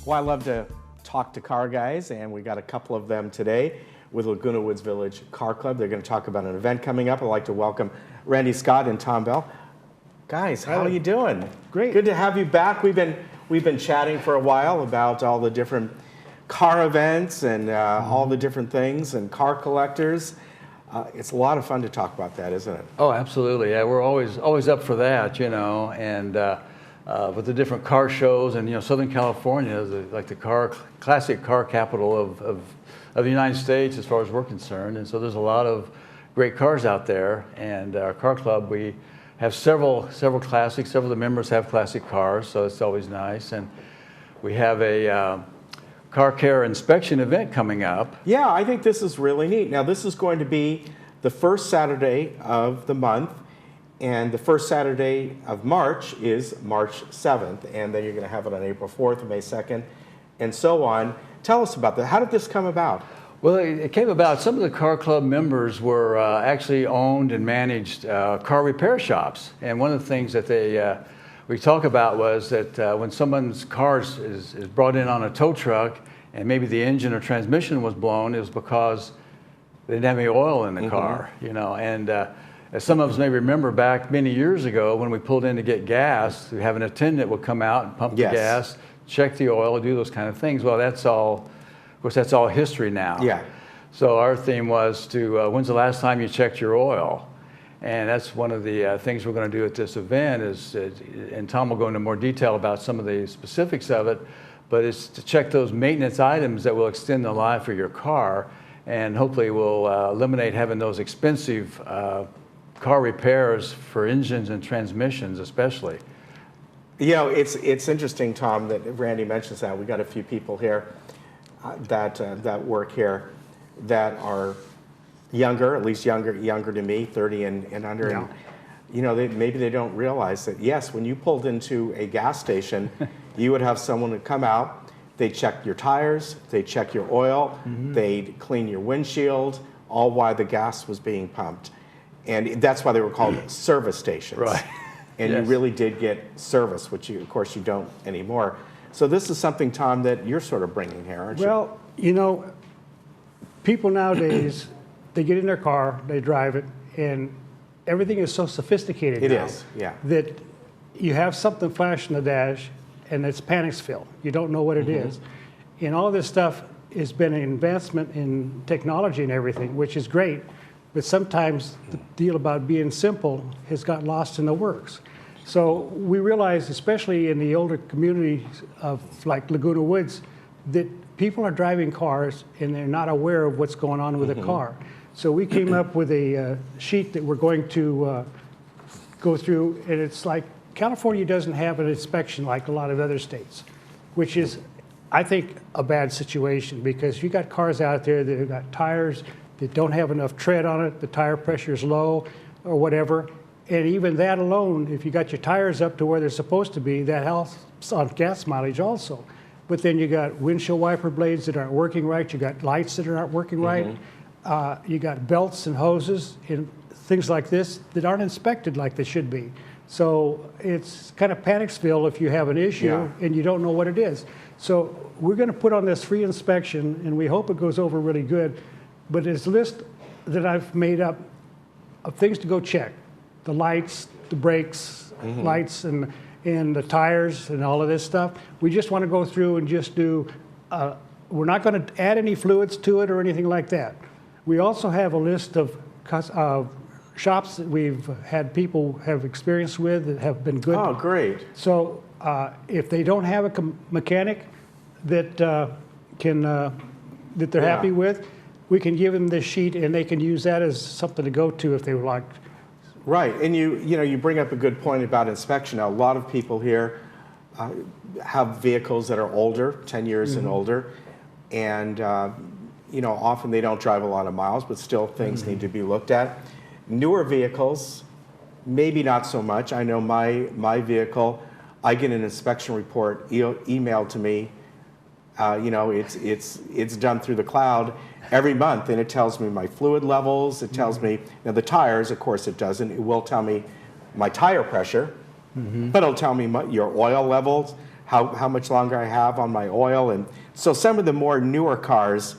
Well, I love to talk to car guys, and we got a couple of them today with Laguna Woods Village Car Club. They're going to talk about an event coming up. I'd like to welcome Randy Scott and Tom Bell. Guys, how are you doing? Great. Good to have you back. We've been chatting for a while about all the different car events and all the different things and car collectors. It's a lot of fun to talk about that, isn't it? Oh, absolutely. Yeah, we're always up for that, you know, and with the different car shows, and you know, Southern California is like the classic car capital of the United States as far as we're concerned, and so there's a lot of great cars out there. And our car club, we have several classics. Several of the members have classic cars, so it's always nice. And we have a car care inspection event coming up. Yeah, I think this is really neat. Now, this is going to be the first Saturday of the month, and the first Saturday of March is March 7th, and then you're going to have it on April 4th, May 2nd, and so on. Tell us about that. How did this come about? Well, it came about, some of the car club members were actually owned and managed car repair shops, and one of the things that we talk about was that when someone's car is brought in on a tow truck and maybe the engine or transmission was blown, it was because they didn't have any oil in the car, you know. And as some of us may remember, back many years ago when we pulled in to get gas, we have an attendant would come out and pump the gas, check the oil, do those kind of things. Well, that's all, of course, that's all history now. Yeah. So our theme was to, when's the last time you checked your oil? And that's one of the things we're going to do at this event is, and Tom will go into more detail about some of the specifics of it, but it's to check those maintenance items that will extend the life of your car, and hopefully will eliminate having those expensive car repairs for engines and transmissions especially. You know, it's interesting, Tom, that Randy mentions that. We got a few people here that work here that are younger, at least younger than me, 30 and under. Yeah. And, you know, maybe they don't realize that, yes, when you pulled into a gas station, you would have someone would come out, they'd check your tires, they'd check your oil, they'd clean your windshield, all while the gas was being pumped. And that's why they were called service stations. Right. And you really did get service, which of course you don't anymore. So this is something, Tom, that you're sort of bringing here, aren't you? Well, you know, people nowadays, they get in their car, they drive it, and everything is so sophisticated now. It is, yeah. That you have something flash in the dash, and it's Panicsville. You don't know what it is. And all this stuff has been an advancement in technology and everything, which is great, but sometimes the deal about being simple has got lost in the works. So we realize, especially in the older communities of like Laguna Woods, that people are driving cars and they're not aware of what's going on with the car. So we came up with a sheet that we're going to go through, and it's like California doesn't have an inspection like a lot of other states, which is, I think, a bad situation, because you got cars out there that have got tires that don't have enough tread on it, the tire pressure is low or whatever, and even that alone, if you got your tires up to where they're supposed to be, that helps on gas mileage also. But then you got windshield wiper blades that aren't working right, you got lights that aren't working right, you got belts and hoses and things like this that aren't inspected like they should be. So it's kind of Panicsville if you have an issue and you don't know what it is. So we're going to put on this free inspection, and we hope it goes over really good. But it's a list that I've made up of things to go check: the lights, the brakes, lights, and the tires, and all of this stuff. We just want to go through and just do. We're not going to add any fluids to it or anything like that. We also have a list of shops that we've had people have experience with that have been good. Oh, great. So if they don't have a mechanic that that they're happy with, we can give them this sheet, and they can use that as something to go to if they would like. Right, and you bring up a good point about inspection. Now, a lot of people here have vehicles that are older, 10 years and older, and often they don't drive a lot of miles, but still things need to be looked at. Newer vehicles, maybe not so much. I know my vehicle, I get an inspection report emailed to me. It's done through the cloud every month, and it tells me my fluid levels. It tells me, now the tires, of course it doesn't. It will tell me my tire pressure, but it'll tell me your oil levels, how much longer I have on my oil. And so some of the more newer cars,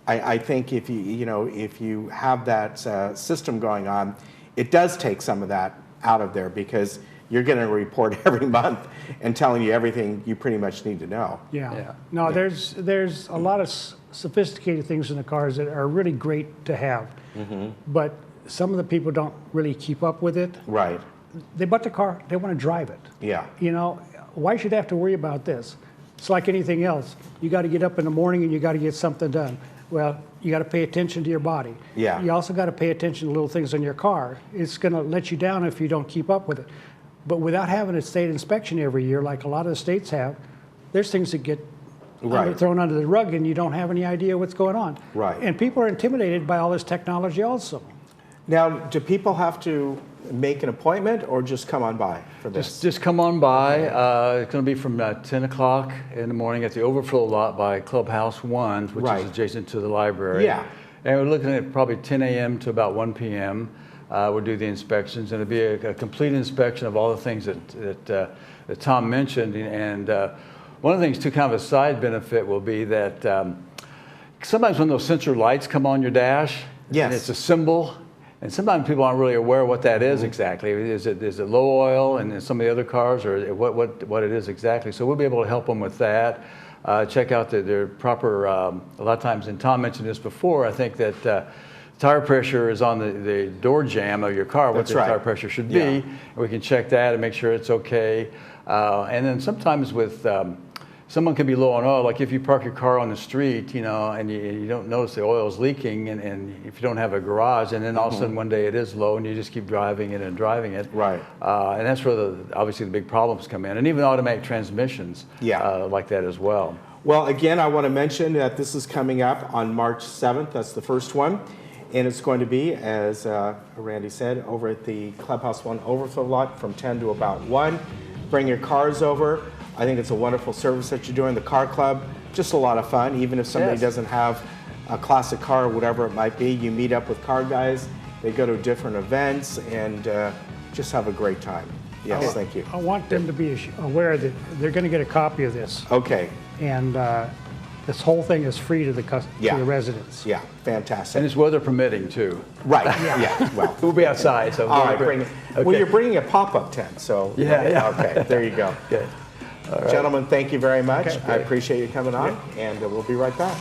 I think if you have that system going on, it does take some of that out of there, because you're getting a report every month and telling you everything you pretty much need to know. Yeah. No, there's a lot of sophisticated things in the cars that are really great to have, but some of the people don't really keep up with it. Right. They bought the car, they want to drive it. Yeah. You know, why should they have to worry about this? It's like anything else. You got to get up in the morning and you got to get something done. Well, you got to pay attention to your body. Yeah. You also got to pay attention to little things in your car. It's going to let you down if you don't keep up with it. But without having a state inspection every year, like a lot of the states have, there's things that get thrown under the rug and you don't have any idea what's going on. Right. And people are intimidated by all this technology also. Now, do people have to make an appointment or just come on by for this? Just come on by. It's going to be from 10 o'clock in the morning at the overflow lot by Clubhouse 1, which is adjacent to the library. Yeah. And we're looking at probably 10 a.m. to about 1 p.m. We'll do the inspections, and it'll be a complete inspection of all the things that Tom mentioned. And one of the things, too, kind of a side benefit will be that sometimes when those sensor lights come on your dash, and it's a symbol, and sometimes people aren't really aware what that is exactly. Is it low oil and some of the other cars, or what it is exactly? So we'll be able to help them with that. Check out their proper, a lot of times, and Tom mentioned this before, I think that tire pressure is on the door jamb of your car, what the tire pressure should be. And we can check that and make sure it's okay. And then sometimes with, someone can be low on oil, like if you park your car on the street, and you don't notice the oil is leaking, and if you don't have a garage, and then all of a sudden one day it is low and you just keep driving it and driving it. Right. And that's where obviously the big problems come in. And even automatic transmissions like that as well. Well, again, I want to mention that this is coming up on March 7th. That's the first one. And it's going to be, as Randy said, over at the Clubhouse 1 overflow lot from 10 to about 1. Bring your cars over. I think it's a wonderful service that you're doing. The car club, just a lot of fun. Even if somebody doesn't have a classic car or whatever it might be, you meet up with car guys. They go to different events and just have a great time. Yes, thank you. I want them to be aware that they're going to get a copy of this. Okay. And this whole thing is free to the residents. Yeah, fantastic. And it's weather permitting, too. Right, yeah. Well, we'll be outside, so. All right, bring it. Okay. Well, you're bringing a pop-up tent, so. Yeah. Okay, there you go. Good. All right. Gentlemen, thank you very much. I appreciate you coming on, and we'll be right back.